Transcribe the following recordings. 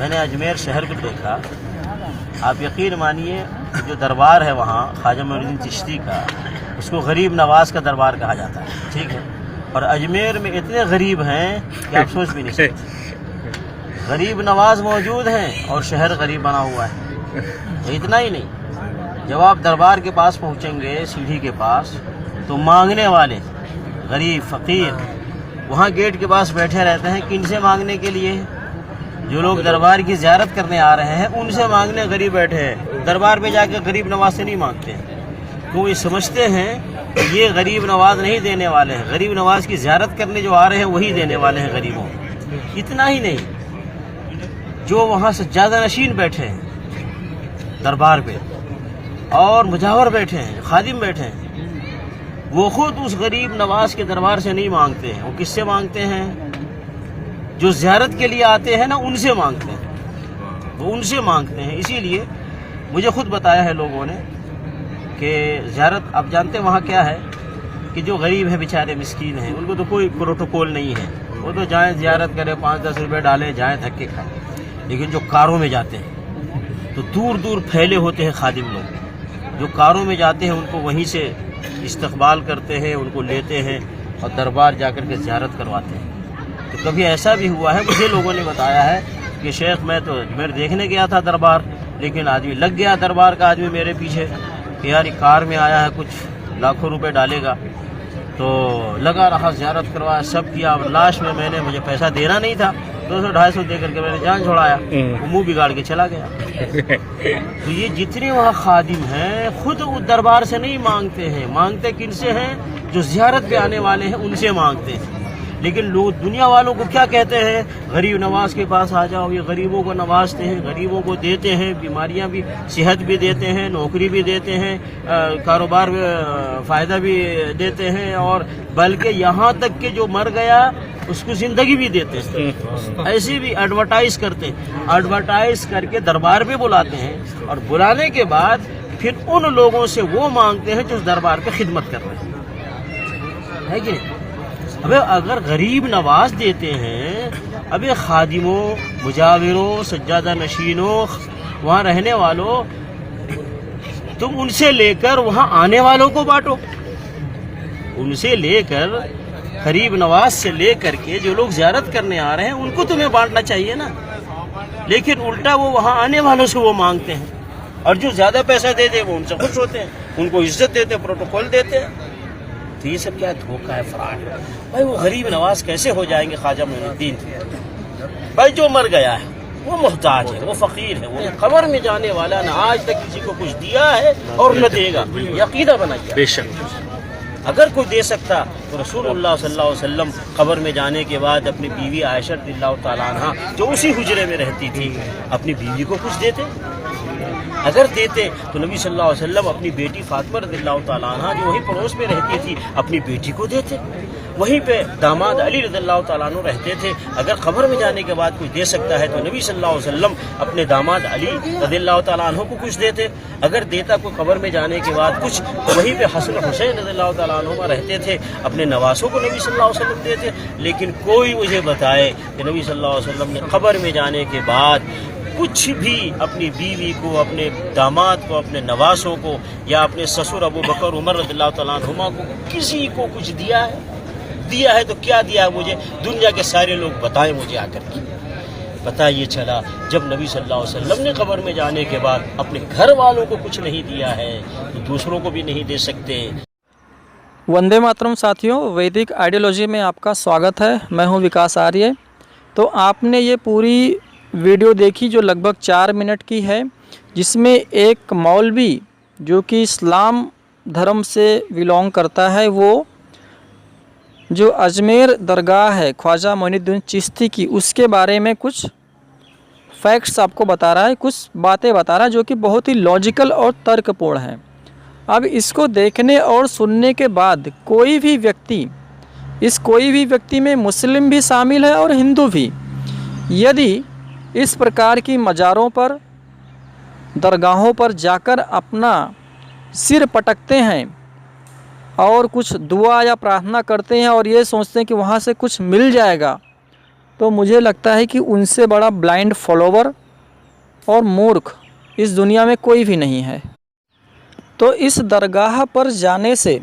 मैंने अजमेर शहर को देखा। आप यकीन मानिए जो दरबार है वहाँ ख्वाजा मोइनुद्दीन चिश्ती का, उसको गरीब नवाज का दरबार कहा जाता है, ठीक है। और अजमेर में इतने गरीब हैं कि आप सोच भी नहीं सकते। गरीब नवाज मौजूद हैं और शहर गरीब बना हुआ है। इतना ही नहीं, जब आप दरबार के पास पहुँचेंगे सीढ़ी के पास, तो मांगने वाले गरीब फ़कीर वहाँ गेट के पास बैठे रहते हैं। किन से मांगने के लिए? जो लोग दरबार की ज़ियारत करने आ रहे हैं उनसे मांगने गरीब बैठे हैं। दरबार पे जाकर गरीब नवाज से नहीं मांगते हैं, तो ये समझते हैं कि ये गरीब नवाज नहीं देने वाले हैं। गरीब नवाज की ज़ियारत करने जो आ रहे हैं वही देने वाले हैं गरीबों। इतना ही नहीं, जो वहाँ सज्जादा नशीन बैठे हैं दरबार पे और मुजावर बैठे हैं, खादिम बैठे हैं, वो खुद उस गरीब नवाज के दरबार से नहीं मांगते हैं। वो किससे मांगते हैं? जो ज़ियारत के लिए आते हैं ना, उनसे मांगते हैं। वो उनसे मांगते हैं। इसीलिए मुझे खुद बताया है लोगों ने कि ज़ियारत, आप जानते हैं वहाँ क्या है कि जो गरीब है बेचारे मिस्कीन हैं, उनको तो कोई प्रोटोकॉल नहीं है। वो तो जाएँ ज़ियारत करें, 5-10 रुपये डालें, जाएँ धक्के खाएँ। लेकिन जो कारों में जाते हैं तो दूर दूर फैले होते हैं खादिम लोग, जो कारों में जाते हैं उनको वहीं से इस्तकबाल करते हैं, उनको लेते हैं और दरबार जाकर के ज़ियारत करवाते हैं। तो कभी ऐसा भी हुआ है, मुझे लोगों ने बताया है कि शेख मैं तो अजमेर देखने गया था दरबार, लेकिन आदमी लग गया दरबार का आदमी मेरे पीछे कि यार कार में आया है, कुछ लाखों रुपए डालेगा। तो लगा रहा, ज़ियारत करवाया, सब किया। और लास्ट में मुझे पैसा देना नहीं था, 200-250 दे करके मैंने जान छोड़ाया। वो मुँह बिगाड़ के चला गया। तो ये जितने वहाँ खादिम हैं खुद उस दरबार से नहीं मांगते हैं। मांगते किन से हैं? जो ज़ियारत पे आने वाले हैं उनसे मांगते हैं। लेकिन लोग दुनिया वालों को क्या कहते हैं? गरीब नवाज के पास आ जाओ। ये गरीबों को नवाजते हैं, गरीबों को देते हैं, बीमारियां भी, सेहत भी देते हैं, नौकरी भी देते हैं, कारोबार में फ़ायदा भी देते हैं, और बल्कि यहाँ तक कि जो मर गया उसको ज़िंदगी भी देते हैं। ऐसे भी एडवर्टाइज करते हैं। एडवर्टाइज करके दरबार पे बुलाते हैं और बुलाने के बाद फिर उन लोगों से वो मांगते हैं जो दरबार पे खिदमत कर रहे हैं, है कि नहीं? अबे अगर गरीब नवाज देते हैं, अबे खादिमों, मुजाविरों, सज्जादा नशीनों, वहाँ रहने वालों, तुम उनसे लेकर वहाँ आने वालों को बांटो। उनसे लेकर, गरीब नवाज से लेकर के जो लोग ज़ियारत करने आ रहे हैं उनको तुम्हें बांटना चाहिए ना। लेकिन उल्टा वो वहाँ आने वालों से वो मांगते हैं, और जो ज़्यादा पैसा दे दे वो उनसे खुश होते हैं, उनको इज्जत देते हैं, प्रोटोकॉल देते हैं। तो ये सब क्या धोखा है, फ्रॉड है भाई। वो गरीब नवाज कैसे हो जाएंगे ख्वाजा मोइनुद्दीन? भाई जो मर गया है वो मोहताज है, वो फ़कीर है, वो कब्र में जाने वाला, ना आज तक किसी को कुछ दिया है और न देगा। ये अकीदा बनाइए। बेशक अगर कोई दे सकता तो रसूलुल्लाह सल्लल्लाहु अलैहि वसल्लम कब्र में जाने के बाद अपनी बीवी आयशा रज़ियल्लाहु ताला अन्हा, जो उसी हुजरे में रहती थी, अपनी बीवी को कुछ देते। अगर देते तो नबी सल्लल्लाहु अलैहि वसल्लम अपनी बेटी फातिमा रज़ियल्लाहु ताला अन्हा, जो वहीं पड़ोस में रहती थी, अपनी बेटी को देते। वहीं पे दामाद अली रज़ियल्लाहु ताला अन्हु रहते थे। अगर कब्र में जाने के बाद कोई दे सकता है तो नबी सल्लल्लाहु अलैहि वसल्लम अपने दामाद अली रज़ियल्लाहु ताला अन्हु को कुछ देते। अगर देता कोई कब्र में जाने के बाद कुछ, तो वहीं पे हसन हुसैन रज़ियल्लाहु ताला अन्हुमा रहते थे, अपने नवासों को नबी सल्लल्लाहु अलैहि वसल्लम देते। लेकिन कोई मुझे बताए कि नबी सल्लल्लाहु अलैहि वसल्लम ने कब्र में जाने के बाद कुछ भी अपनी बीवी को, अपने दामाद को, अपने नवासों को, या अपने ससुर अबू बकर उमर रज़ियल्लाहु ताला अन्हुमा को, किसी को कुछ दिया है? दिया है तो क्या दिया है? मुझे दुनिया के सारे लोग बताएं मुझे आकर के। पता ये चला जब नबी सल्लल्लाहु अलैहि वसल्लम ने कब्र में जाने के बाद अपने घर वालों को कुछ नहीं दिया है तो दूसरों को भी नहीं दे सकते। वंदे मातरम साथियों, वैदिक आइडियोलॉजी में आपका स्वागत है। मैं हूं विकास आर्य। तो आपने ये पूरी वीडियो देखी जो लगभग 4 मिनट की है, जिसमें एक मौलवी जो कि इस्लाम धर्म से बिलोंग करता है, वो जो अजमेर दरगाह है ख्वाजा मोइनुद्दीन चिश्ती की, उसके बारे में कुछ फैक्ट्स आपको बता रहा है, कुछ बातें बता रहा है जो कि बहुत ही लॉजिकल और तर्कपूर्ण है। अब इसको देखने और सुनने के बाद कोई भी व्यक्ति में मुस्लिम भी शामिल है और हिंदू भी, यदि इस प्रकार की मज़ारों पर, दरगाहों पर जाकर अपना सिर पटकते हैं और कुछ दुआ या प्रार्थना करते हैं और ये सोचते हैं कि वहाँ से कुछ मिल जाएगा, तो मुझे लगता है कि उनसे बड़ा ब्लाइंड फॉलोवर और मूर्ख इस दुनिया में कोई भी नहीं है। तो इस दरगाह पर जाने से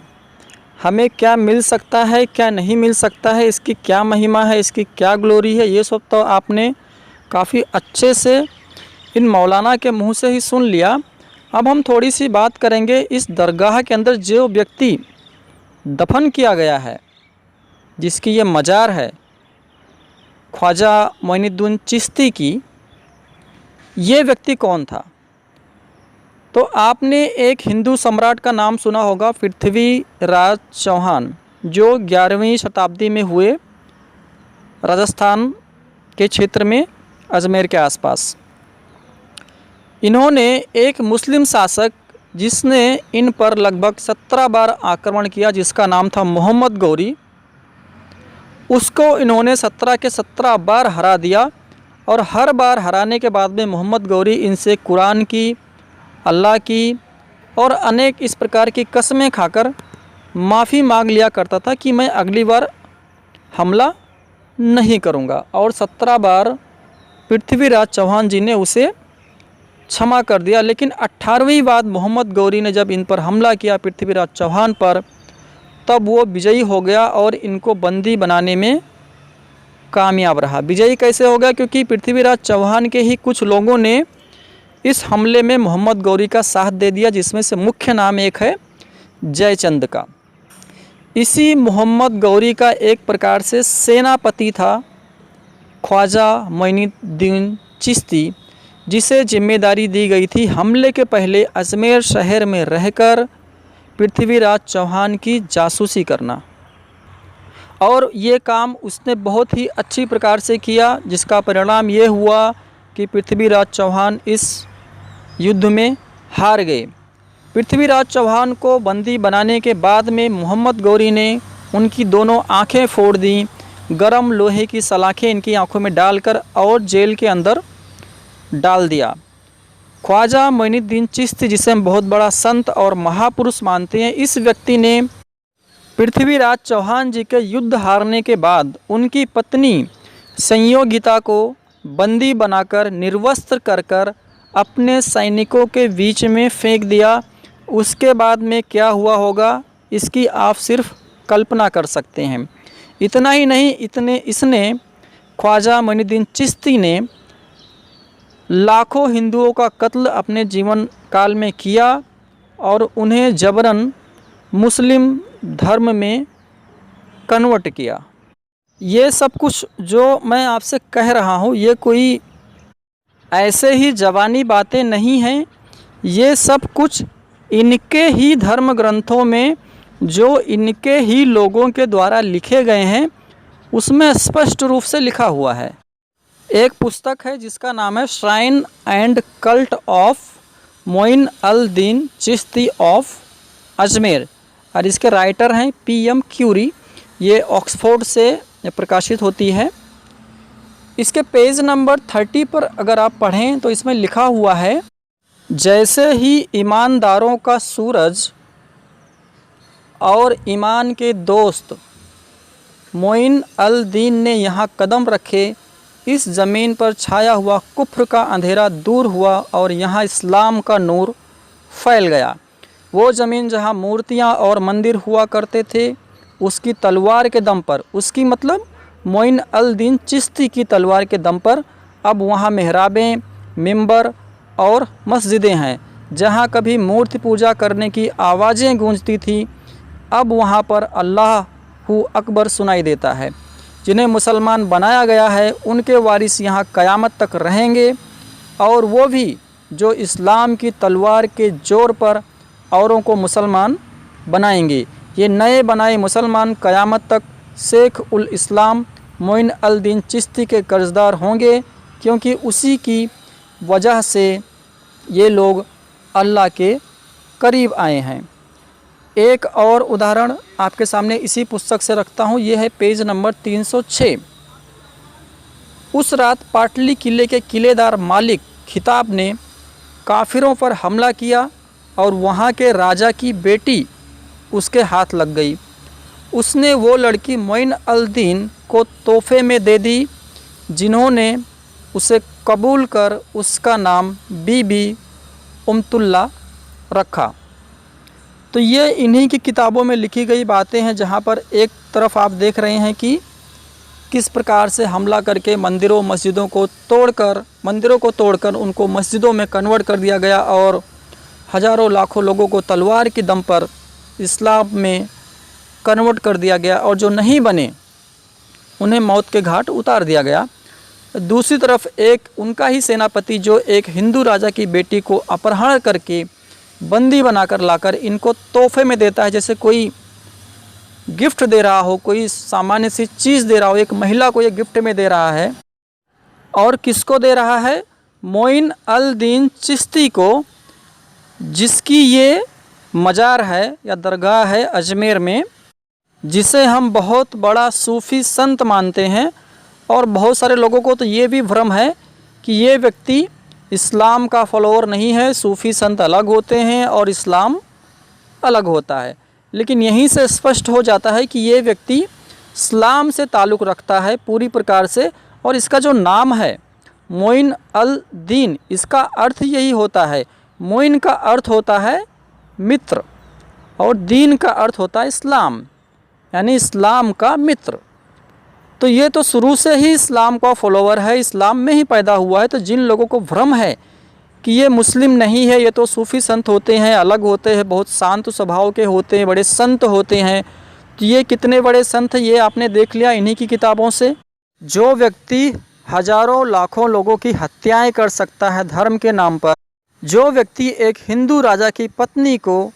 हमें क्या मिल सकता है, क्या नहीं मिल सकता है, इसकी क्या महिमा है, इसकी क्या ग्लोरी है, ये सब तो आपने काफ़ी अच्छे से इन मौलाना के मुंह से ही सुन लिया। अब हम थोड़ी सी बात करेंगे इस दरगाह के अंदर जो व्यक्ति दफन किया गया है, जिसकी ये मज़ार है ख्वाजा मोइनुद्दीन चिश्ती की, ये व्यक्ति कौन था? तो आपने एक हिंदू सम्राट का नाम सुना होगा, पृथ्वीराज चौहान, जो 11वीं शताब्दी में हुए, राजस्थान के क्षेत्र में अजमेर के आसपास। इन्होंने एक मुस्लिम शासक जिसने इन पर लगभग 17 बार आक्रमण किया, जिसका नाम था मोहम्मद गौरी, उसको इन्होंने 17 के 17 बार हरा दिया। और हर बार हराने के बाद में मोहम्मद गौरी इनसे कुरान की, अल्लाह की और अनेक इस प्रकार की कस्में खाकर माफ़ी मांग लिया करता था कि मैं अगली बार हमला नहीं करूंगा। और 17 बार पृथ्वीराज चौहान जी ने उसे क्षमा कर दिया। लेकिन 18वीं बार मोहम्मद गौरी ने जब इन पर हमला किया पृथ्वीराज चौहान पर, तब वो विजयी हो गया और इनको बंदी बनाने में कामयाब रहा। विजयी कैसे हो गया? क्योंकि पृथ्वीराज चौहान के ही कुछ लोगों ने इस हमले में मोहम्मद गौरी का साथ दे दिया, जिसमें से मुख्य नाम एक है जयचंद का। इसी मोहम्मद गौरी का एक प्रकार से सेनापति था ख्वाजा मोइनुद्दीन चिश्ती, जिसे जिम्मेदारी दी गई थी हमले के पहले अजमेर शहर में रहकर पृथ्वीराज चौहान की जासूसी करना। और ये काम उसने बहुत ही अच्छी प्रकार से किया, जिसका परिणाम ये हुआ कि पृथ्वीराज चौहान इस युद्ध में हार गए। पृथ्वीराज चौहान को बंदी बनाने के बाद में मोहम्मद गौरी ने उनकी दोनों आंखें फोड़ दी, गरम लोहे की सलाखें इनकी आंखों में डालकर और जेल के अंदर डाल दिया। ख्वाजा मोइनुद्दीन चिश्ती, जिसे हम बहुत बड़ा संत और महापुरुष मानते हैं, इस व्यक्ति ने पृथ्वीराज चौहान जी के युद्ध हारने के बाद उनकी पत्नी संयोगिता को बंदी बनाकर निर्वस्त्र कर अपने सैनिकों के बीच में फेंक दिया। उसके बाद में क्या हुआ होगा, इसकी आप सिर्फ कल्पना कर सकते हैं। इतना ही नहीं, इसने ख्वाजा मोइनुद्दीन चिश्ती ने लाखों हिंदुओं का कत्ल अपने जीवन काल में किया और उन्हें जबरन मुस्लिम धर्म में कन्वर्ट किया। ये सब कुछ जो मैं आपसे कह रहा हूँ, ये कोई ऐसे ही जवानी बातें नहीं हैं। ये सब कुछ इनके ही धर्म ग्रंथों में, जो इनके ही लोगों के द्वारा लिखे गए हैं, उसमें स्पष्ट रूप से लिखा हुआ है। एक पुस्तक है जिसका नाम है shrine and cult of Moin-al-Din Chishti of Ajmer, और इसके राइटर हैं PM क्यूरी। ये ऑक्सफोर्ड से प्रकाशित होती है। इसके पेज नंबर 30 पर अगर आप पढ़ें तो इसमें लिखा हुआ है, जैसे ही ईमानदारों का सूरज और ईमान के दोस्त मोइन-अल-दीन ने यहाँ कदम रखे, इस ज़मीन पर छाया हुआ कुफ्र का अंधेरा दूर हुआ और यहाँ इस्लाम का नूर फैल गया। वो ज़मीन जहाँ मूर्तियाँ और मंदिर हुआ करते थे, उसकी तलवार के दम पर, उसकी मतलब मोइन-अल-दीन चिश्ती की तलवार के दम पर अब वहाँ मेहराबें, मिंबर और मस्जिदें हैं। जहाँ कभी मूर्ति पूजा करने की आवाज़ें गूंजती थी, अब वहाँ पर अल्लाहू अकबर सुनाई देता है। जिन्हें मुसलमान बनाया गया है, उनके वारिस यहाँ क़यामत तक रहेंगे, और वो भी जो इस्लाम की तलवार के ज़ोर पर औरों को मुसलमान बनाएंगे। ये नए बनाए मुसलमान क़यामत तक शेख उल इस्लाम मोइन-अल-दीन चिश्ती के कर्जदार होंगे, क्योंकि उसी की वजह से ये लोग अल्लाह के करीब आए हैं। एक और उदाहरण आपके सामने इसी पुस्तक से रखता हूँ। ये है पेज नंबर 306। उस रात पाटली किले के किलेदार मालिक खिताब ने काफिरों पर हमला किया और वहाँ के राजा की बेटी उसके हाथ लग गई। उसने वो लड़की मोइन-अल-दीन को तोहफे में दे दी। जिन्होंने उसे कबूल कर उसका नाम बीबी उम्तुल्ला रखा। तो ये इन्हीं की किताबों में लिखी गई बातें हैं, जहाँ पर एक तरफ आप देख रहे हैं कि किस प्रकार से हमला करके मस्जिदों को तोड़कर उनको मस्जिदों में कन्वर्ट कर दिया गया और हज़ारों लाखों लोगों को तलवार की दम पर इस्लाम में कन्वर्ट कर दिया गया और जो नहीं बने उन्हें मौत के घाट उतार दिया गया। दूसरी तरफ एक उनका ही सेनापति जो एक हिंदू राजा की बेटी को अपहरण करके बंदी बनाकर लाकर इनको तोहफे में देता है, जैसे कोई गिफ्ट दे रहा हो, कोई सामान्य सी चीज़ दे रहा हो। एक महिला को ये गिफ्ट में दे रहा है और किसको दे रहा है? मोइन अल दीन चिश्ती को, जिसकी ये मज़ार है या दरगाह है अजमेर में, जिसे हम बहुत बड़ा सूफ़ी संत मानते हैं। और बहुत सारे लोगों को तो ये भी भ्रम है कि ये व्यक्ति इस्लाम का फॉलोअर नहीं है, सूफ़ी संत अलग होते हैं और इस्लाम अलग होता है। लेकिन यहीं से स्पष्ट हो जाता है कि ये व्यक्ति इस्लाम से ताल्लुक़ रखता है पूरी प्रकार से। और इसका जो नाम है मोइन अल दीन, इसका अर्थ यही होता है। मोइन का अर्थ होता है मित्र और दीन का अर्थ होता है इस्लाम, यानी इस्लाम का मित्र। तो ये तो शुरू से ही इस्लाम का फॉलोअर है, इस्लाम में ही पैदा हुआ है। तो जिन लोगों को भ्रम है कि ये मुस्लिम नहीं है, ये तो सूफ़ी संत होते हैं, अलग होते हैं, बहुत शांत स्वभाव के होते हैं, बड़े संत होते हैं, तो ये कितने बड़े संत ये आपने देख लिया इन्हीं की किताबों से। जो व्यक्ति हज़ारों लाखों लोगों की हत्याएं कर सकता है धर्म के नाम पर, जो व्यक्ति एक हिंदू राजा की पत्नी को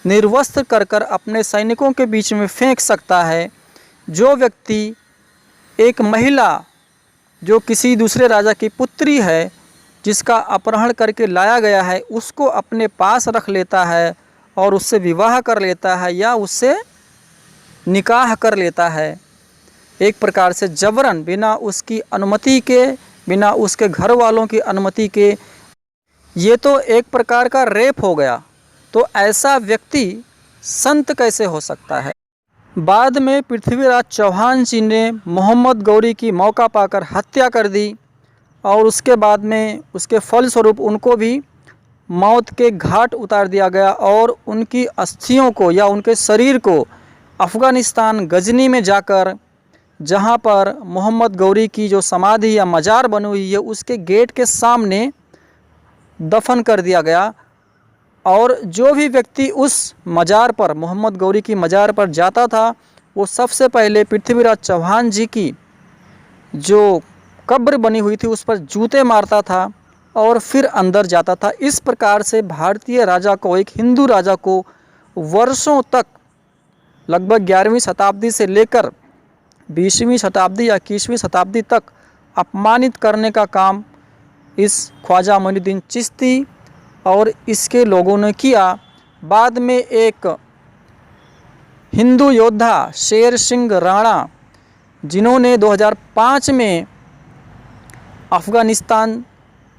निर्वस्त्र कर कर अपने सैनिकों के बीच में फेंक सकता है, जो व्यक्ति एक महिला जो किसी दूसरे राजा की पुत्री है जिसका अपहरण करके लाया गया है, उसको अपने पास रख लेता है और उससे विवाह कर लेता है या उससे निकाह कर लेता है, एक प्रकार से जबरन, बिना उसकी अनुमति के, बिना उसके घर वालों की अनुमति के, ये तो एक प्रकार का रेप हो गया। तो ऐसा व्यक्ति संत कैसे हो सकता है? बाद में पृथ्वीराज चौहान जी ने मोहम्मद गौरी की मौका पाकर हत्या कर दी और उसके बाद में उसके फलस्वरूप उनको भी मौत के घाट उतार दिया गया और उनकी अस्थियों को या उनके शरीर को अफ़गानिस्तान गजनी में जाकर, जहाँ पर मोहम्मद गौरी की जो समाधि या मज़ार बनी हुई है, उसके गेट के सामने दफन कर दिया गया। और जो भी व्यक्ति उस मज़ार पर, मोहम्मद गौरी की मज़ार पर जाता था, वो सबसे पहले पृथ्वीराज चौहान जी की जो कब्र बनी हुई थी उस पर जूते मारता था और फिर अंदर जाता था। इस प्रकार से भारतीय राजा को, एक हिंदू राजा को वर्षों तक, लगभग 11वीं शताब्दी से लेकर 20वीं शताब्दी या 21वीं शताब्दी तक अपमानित करने का काम इस ख्वाजा मोइनुद्दीन चिश्ती और इसके लोगों ने किया। बाद में एक हिंदू योद्धा शेर सिंह राणा, जिन्होंने 2005 में अफ़गानिस्तान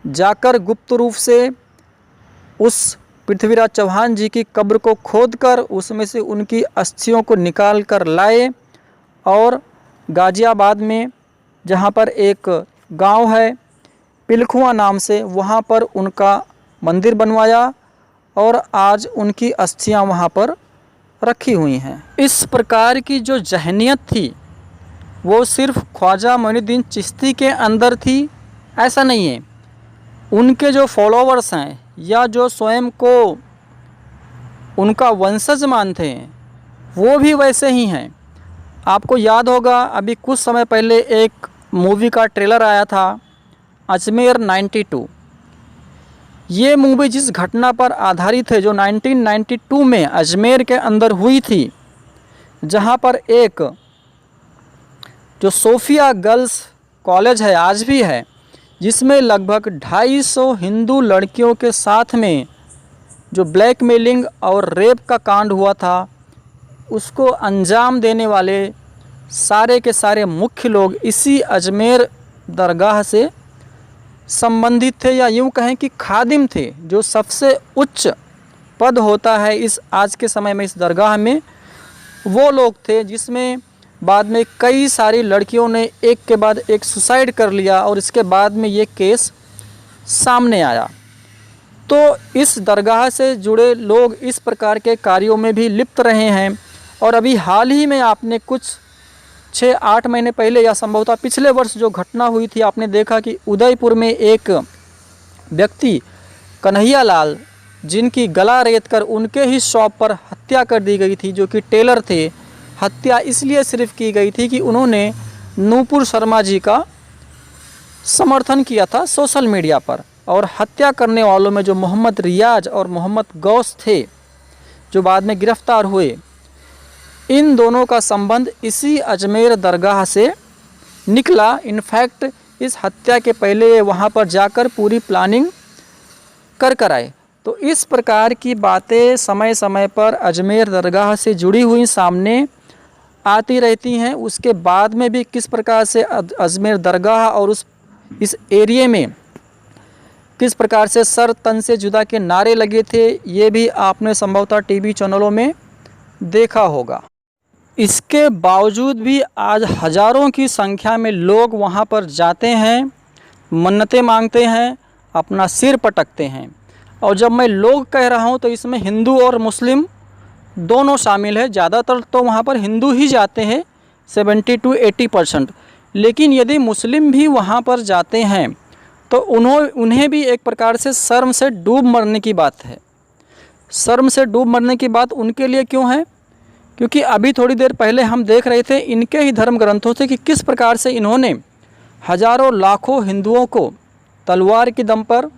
जाकर गुप्त रूप से उस पृथ्वीराज चौहान जी की कब्र को खोदकर उसमें से उनकी अस्थियों को निकाल कर लाए और गाज़ियाबाद में, जहाँ पर एक गांव है पिलखुआ नाम से, वहाँ पर उनका मंदिर बनवाया और आज उनकी अस्थियां वहाँ पर रखी हुई हैं। इस प्रकार की जो जहनियत थी वो सिर्फ ख्वाजा मोइनुद्दीन चिश्ती के अंदर थी, ऐसा नहीं है। उनके जो फॉलोवर्स हैं या जो स्वयं को उनका वंशज मानते हैं वो भी वैसे ही हैं। आपको याद होगा अभी कुछ समय पहले एक मूवी का ट्रेलर आया था, अजमेर 92। ये मूवी जिस घटना पर आधारित है जो 1992 में अजमेर के अंदर हुई थी, जहाँ पर एक जो सोफिया गर्ल्स कॉलेज है, आज भी है, जिसमें लगभग 250 हिंदू लड़कियों के साथ में जो ब्लैकमेलिंग और रेप का कांड हुआ था, उसको अंजाम देने वाले सारे के सारे मुख्य लोग इसी अजमेर दरगाह से संबंधित थे, या यूँ कहें कि खादिम थे। जो सबसे उच्च पद होता है इस आज के समय में इस दरगाह में, वो लोग थे, जिसमें बाद में कई सारी लड़कियों ने एक के बाद एक सुसाइड कर लिया और इसके बाद में ये केस सामने आया। तो इस दरगाह से जुड़े लोग इस प्रकार के कार्यों में भी लिप्त रहे हैं। और अभी हाल ही में आपने कुछ 6-8 महीने पहले या संभवतः पिछले वर्ष जो घटना हुई थी, आपने देखा कि उदयपुर में एक व्यक्ति कन्हैया लाल, जिनकी गला रेत कर उनके ही शॉप पर हत्या कर दी गई थी, जो कि टेलर थे। हत्या इसलिए सिर्फ की गई थी कि उन्होंने नूपुर शर्मा जी का समर्थन किया था सोशल मीडिया पर। और हत्या करने वालों में जो मोहम्मद रियाज और मोहम्मद गौस थे, जो बाद में गिरफ्तार हुए, इन दोनों का संबंध इसी अजमेर दरगाह से निकला। इनफैक्ट इस हत्या के पहले वहाँ पर जाकर पूरी प्लानिंग कर आए। तो इस प्रकार की बातें समय समय पर अजमेर दरगाह से जुड़ी हुई सामने आती रहती हैं। उसके बाद में भी किस प्रकार से अजमेर दरगाह और इस एरिए में किस प्रकार से सर तन से जुदा के नारे लगे थे, ये भी आपने संभवतः टीवी चैनलों में देखा होगा। इसके बावजूद भी आज हज़ारों की संख्या में लोग वहाँ पर जाते हैं, मन्नतें मांगते हैं, अपना सिर पटकते हैं। और जब मैं लोग कह रहा हूँ तो इसमें हिंदू और मुस्लिम दोनों शामिल है। ज़्यादातर तो वहाँ पर हिंदू ही जाते हैं, 70 to 80%। लेकिन यदि मुस्लिम भी वहाँ पर जाते हैं तो उन्हें भी एक प्रकार से शर्म से डूब मरने की बात है। शर्म से डूब मरने की बात उनके लिए क्यों है? क्योंकि अभी थोड़ी देर पहले हम देख रहे थे इनके ही धर्म ग्रंथों से कि किस प्रकार से इन्होंने हज़ारों लाखों हिंदुओं को तलवार की दम पर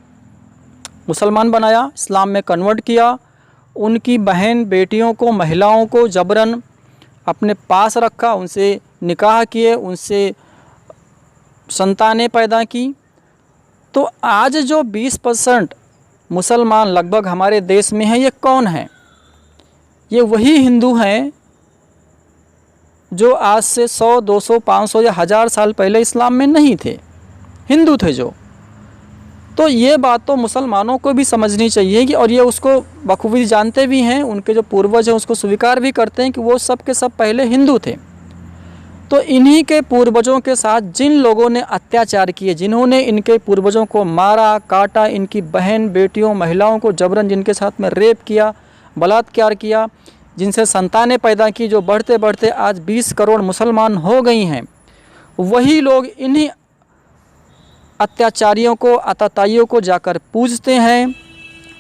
मुसलमान बनाया, इस्लाम में कन्वर्ट किया। उनकी बहन बेटियों को, महिलाओं को जबरन अपने पास रखा, उनसे निकाह किए, उनसे संतानें पैदा की। तो आज जो 20% मुसलमान लगभग हमारे देश में हैं, ये कौन हैं? ये वही हिंदू हैं जो आज से 100, 200, 500 या 1000 साल पहले इस्लाम में नहीं थे, हिंदू थे जो। तो ये बात तो मुसलमानों को भी समझनी चाहिए कि, और ये उसको बखूबी जानते भी हैं, उनके जो पूर्वज हैं उसको स्वीकार भी करते हैं कि वो सब के सब पहले हिंदू थे। तो इन्हीं के पूर्वजों के साथ जिन लोगों ने अत्याचार किए, जिन्होंने इनके पूर्वजों को मारा, काटा, इनकी बहन बेटियों, महिलाओं को जबरन जिनके साथ में रेप किया, बलात्कार किया, जिनसे संतानें पैदा की, जो बढ़ते बढ़ते आज 20 करोड़ मुसलमान हो गई हैं, वही लोग इन्हीं अत्याचारियों को, आतताइयों को जाकर पूजते हैं,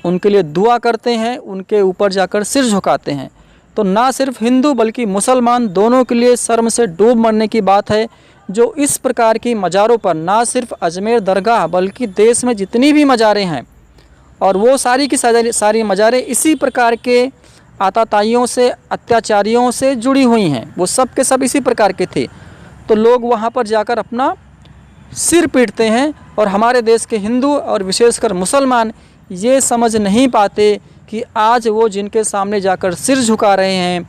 उनके लिए दुआ करते हैं, उनके ऊपर जाकर सिर झुकाते हैं। तो ना सिर्फ हिंदू बल्कि मुसलमान दोनों के लिए शर्म से डूब मरने की बात है, जो इस प्रकार की मज़ारों पर, ना सिर्फ अजमेर दरगाह बल्कि देश में जितनी भी मज़ारें हैं, और वो सारी की सारी मज़ारें इसी प्रकार के आतताइयों से, अत्याचारियों से जुड़ी हुई हैं। वो सब के सब इसी प्रकार के थे। तो लोग वहाँ पर जाकर अपना सिर पीटते हैं। और हमारे देश के हिंदू और विशेषकर मुसलमान ये समझ नहीं पाते कि आज वो जिनके सामने जाकर सिर झुका रहे हैं,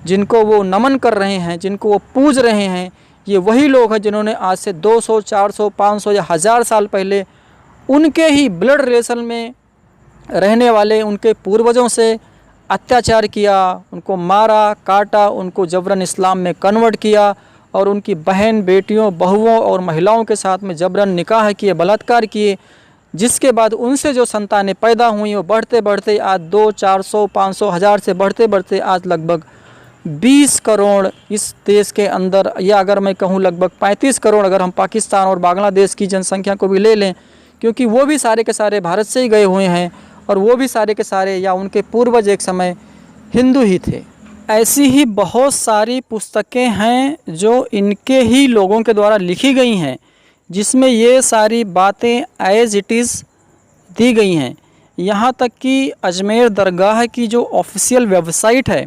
जिनको वो नमन कर रहे हैं, जिनको वो पूज रहे हैं, ये वही लोग हैं जिन्होंने आज से 200, 400, 500 या 1000 साल पहले उनके ही ब्लड रिलेशन में रहने वाले उनके पूर्वजों से अत्याचार किया, उनको मारा, काटा, उनको जबरन इस्लाम में कन्वर्ट किया, और उनकी बहन बेटियों, बहुओं और महिलाओं के साथ में जबरन निकाह किए, बलात्कार किए, जिसके बाद उनसे जो संतानें पैदा हुई वो बढ़ते बढ़ते आज 200, 400, 500, 1000 से बढ़ते बढ़ते आज लगभग 20 करोड़ इस देश के अंदर, या अगर मैं कहूँ लगभग 35 करोड़ अगर हम पाकिस्तान और बांग्लादेश की जनसंख्या को भी ले लें, क्योंकि वो भी सारे के सारे भारत से ही गए हुए हैं, और वो भी सारे के सारे या उनके पूर्वज एक समय हिंदू ही थे। ऐसी ही बहुत सारी पुस्तकें हैं जो इनके ही लोगों के द्वारा लिखी गई हैं, जिसमें ये सारी बातें एज इट इज़ दी गई हैं। यहाँ तक कि अजमेर दरगाह की जो ऑफिशियल वेबसाइट है,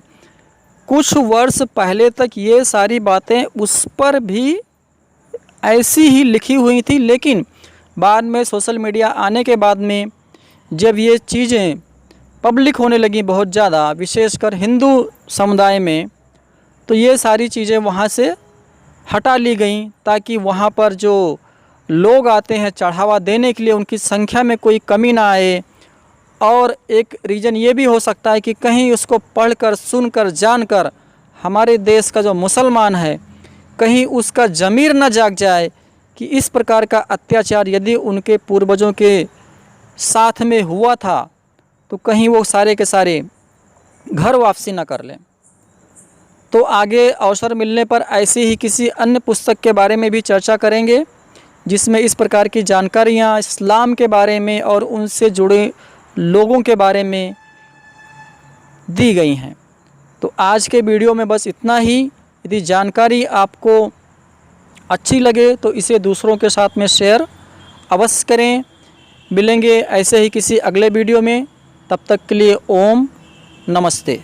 कुछ वर्ष पहले तक ये सारी बातें उस पर भी ऐसी ही लिखी हुई थी। लेकिन बाद में सोशल मीडिया आने के बाद में जब ये चीज़ें पब्लिक होने लगी बहुत ज़्यादा, विशेषकर हिंदू समुदाय में, तो ये सारी चीज़ें वहाँ से हटा ली गई, ताकि वहाँ पर जो लोग आते हैं चढ़ावा देने के लिए उनकी संख्या में कोई कमी ना आए। और एक रीज़न ये भी हो सकता है कि कहीं उसको पढ़कर, सुनकर, जानकर हमारे देश का जो मुसलमान है कहीं उसका ज़मीर न जाग जाए कि इस प्रकार का अत्याचार यदि उनके पूर्वजों के साथ में हुआ था तो कहीं वो सारे के सारे घर वापसी न कर लें। तो आगे अवसर मिलने पर ऐसी ही किसी अन्य पुस्तक के बारे में भी चर्चा करेंगे जिसमें इस प्रकार की जानकारियाँ इस्लाम के बारे में और उनसे जुड़े लोगों के बारे में दी गई हैं। तो आज के वीडियो में बस इतना ही। यदि जानकारी आपको अच्छी लगे तो इसे दूसरों के साथ में शेयर अवश्य करें। मिलेंगे ऐसे ही किसी अगले वीडियो में, तब तक के लिए ओम नमस्ते।